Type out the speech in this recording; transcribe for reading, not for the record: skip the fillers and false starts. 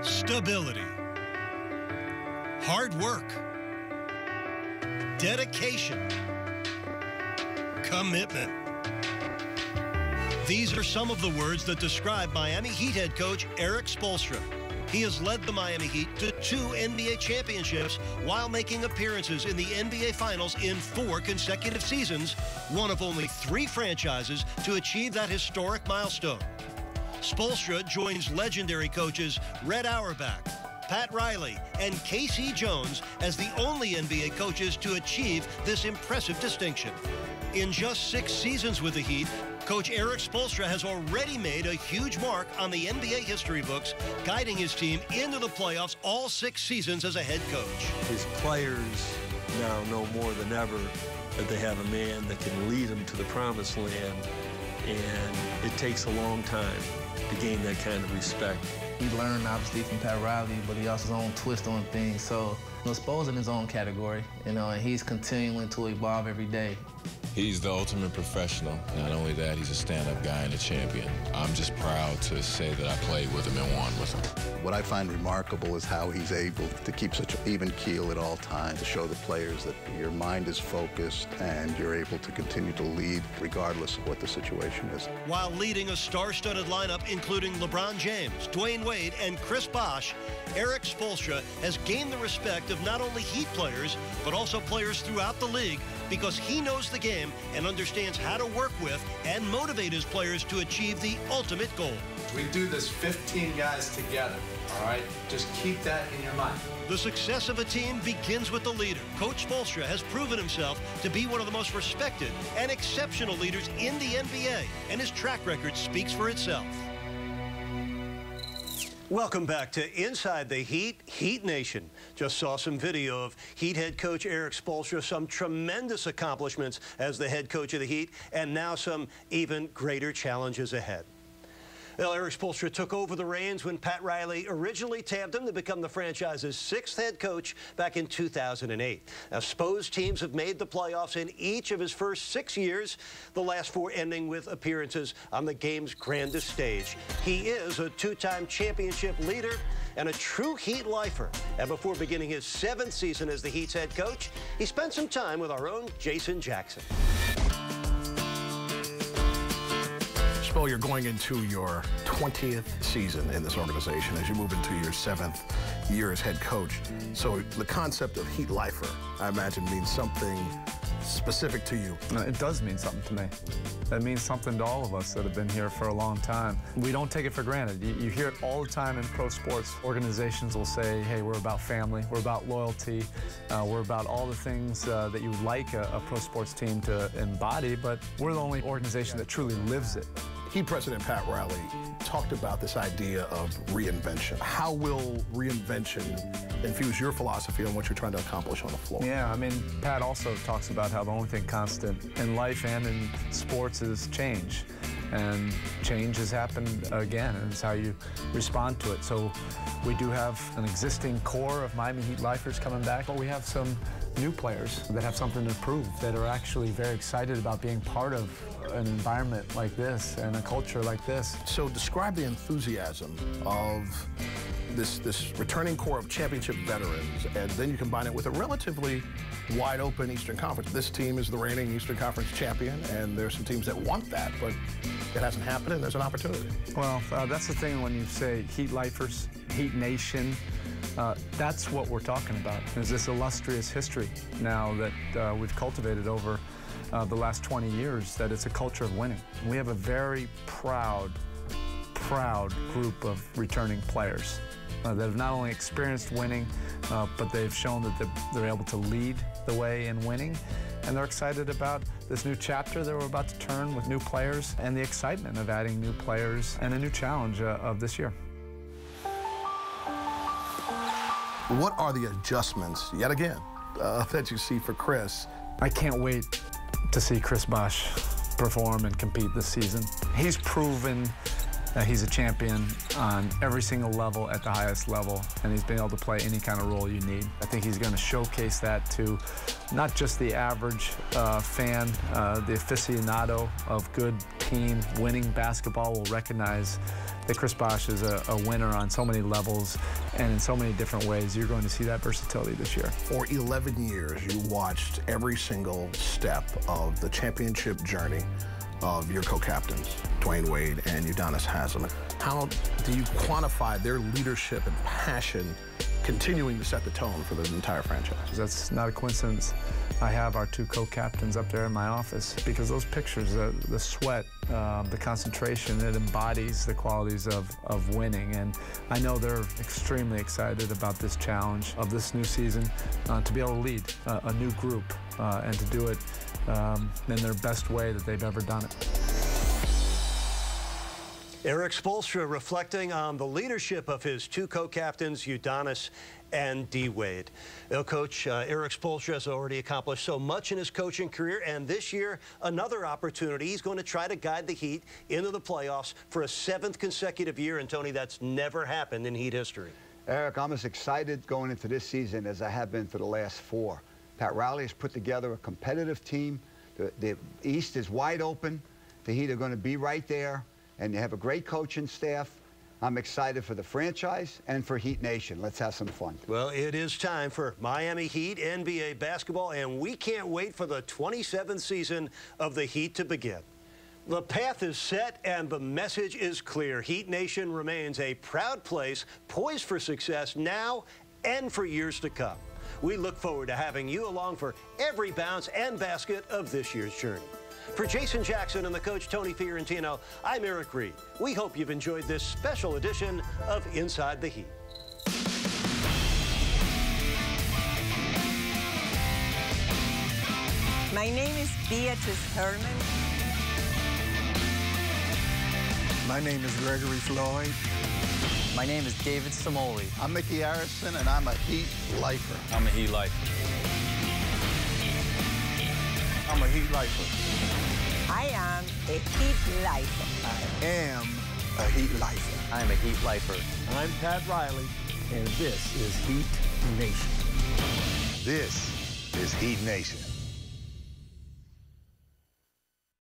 Stability. Hard work. Dedication. Commitment. These are some of the words that describe Miami Heat head coach Erik Spoelstra. He has led the Miami Heat to 2 NBA championships while making appearances in the NBA Finals in 4 consecutive seasons, one of only 3 franchises to achieve that historic milestone. Spoelstra joins legendary coaches Red Auerbach, Pat Riley, and K.C. Jones as the only NBA coaches to achieve this impressive distinction. In just 6 seasons with the Heat, Coach Erik Spoelstra has already made a huge mark on the NBA history books, guiding his team into the playoffs all 6 seasons as a head coach. His players now know more than ever that they have a man that can lead them to the promised land, and it takes a long time to gain that kind of respect. He learned, obviously, from Pat Riley, but he also has his own twist on things. So, Spo's in his own category, and he's continuing to evolve every day. He's the ultimate professional. Not only that, he's a stand-up guy and a champion. I'm just proud to say that I played with him and won with him. What I find remarkable is how he's able to keep such an even keel at all times, to show the players that your mind is focused and you're able to continue to lead regardless of what the situation is. While leading a star-studded lineup including LeBron James, Dwayne Wade, and Chris Bosh, Erik Spoelstra has gained the respect of not only Heat players, but also players throughout the league, because he knows the game and understands how to work with and motivate his players to achieve the ultimate goal. We do this 15 guys together, all right? Just keep that in your mind. The success of a team begins with the leader. Coach Spoelstra has proven himself to be one of the most respected and exceptional leaders in the NBA, and his track record speaks for itself. Welcome back to Inside the Heat, Heat Nation. Just saw some video of Heat head coach Erik Spoelstra, some tremendous accomplishments as the head coach of the Heat, and now some even greater challenges ahead. Well, Erik Spoelstra took over the reins when Pat Riley originally tabbed him to become the franchise's 6th head coach back in 2008. Now, Spo's teams have made the playoffs in each of his first 6 years, the last 4 ending with appearances on the game's grandest stage. He is a 2-time championship leader and a true Heat lifer. And before beginning his 7th season as the Heat's head coach, he spent some time with our own Jason Jackson. Spo, you're going into your 20th season in this organization as you move into your 7th year as head coach. So the concept of Heat lifer, I imagine, means something specific to you. It does mean something to me. That means something to all of us that have been here for a long time. We don't take it for granted. You hear it all the time in pro sports. Organizations will say, hey, we're about family, we're about loyalty, we're about all the things that you would like a pro sports team to embody, but we're the only organization that truly lives it. Heat President Pat Riley talked about this idea of reinvention. How will reinvention infuse your philosophy on what you're trying to accomplish on the floor? Yeah, I mean, Pat also talks about how the only thing constant in life and in sports is change. And change has happened again, and it's how you respond to it. So we do have an existing core of Miami Heat lifers coming back, but we have some new players that have something to prove, that are actually very excited about being part of an environment like this and a culture like this. So describe the enthusiasm of this returning core of championship veterans, and then you combine it with a relatively wide open Eastern Conference. This team is the reigning Eastern Conference champion, and there's some teams that want that, but it hasn't happened, and there's an opportunity. Well, that's the thing when you say Heat lifers, Heat Nation. That's what we're talking about, is this illustrious history now that we've cultivated over the last 20 years, that it's a culture of winning. We have a very proud group of returning players that have not only experienced winning, but they've shown that they're able to lead the way in winning. And they're excited about this new chapter that we're about to turn with new players, and the excitement of adding new players and a new challenge of this year. What are the adjustments, yet again, that you see for Chris? I can't wait to see Chris Bosh perform and compete this season. He's proven that he's a champion on every single level at the highest level, and he's been able to play any kind of role you need. I think he's going to showcase that to not just the average fan, the aficionado of good team, winning basketball will recognize that Chris Bosh is a winner on so many levels and in so many different ways. You're going to see that versatility this year. For 11 years, you watched every single step of the championship journey of your co-captains, Dwayne Wade and Udonis Haslem. How do you quantify their leadership and passion continuing to set the tone for the entire franchise? That's not a coincidence. I have our two co-captains up there in my office because those pictures, the sweat, the concentration, it embodies the qualities of winning. And I know they're extremely excited about this challenge of this new season, to be able to lead a new group and to do it in their best way that they've ever done it. Erik Spoelstra reflecting on the leadership of his two co-captains, Udonis and D. Wade. Coach Erik Spoelstra has already accomplished so much in his coaching career, and this year, another opportunity. He's going to try to guide the Heat into the playoffs for a 7th consecutive year, and Tony, that's never happened in Heat history. Eric, I'm as excited going into this season as I have been for the last 4. Pat Riley has put together a competitive team. The East is wide open. The Heat are going to be right there. And you have a great coaching staff. I'm excited for the franchise and for Heat Nation. Let's have some fun. Well, it is time for Miami Heat NBA basketball, and we can't wait for the 27th season of the Heat to begin. The path is set and the message is clear. Heat Nation remains a proud place, poised for success now and for years to come. We look forward to having you along for every bounce and basket of this year's journey. For Jason Jackson and the coach Tony Fiorentino, I'm Eric Reed. We hope you've enjoyed this special edition of Inside the Heat. My name is Beatrice Herman. My name is Gregory Floyd. My name is David Samoli. I'm Mickey Harrison, and I'm a Heat lifer. I'm a Heat lifer. I'm a Heat lifer. I am a Heat lifer. I am a Heat lifer. I'm a Heat lifer. I'm Pat Riley, and this is Heat Nation. This is Heat Nation.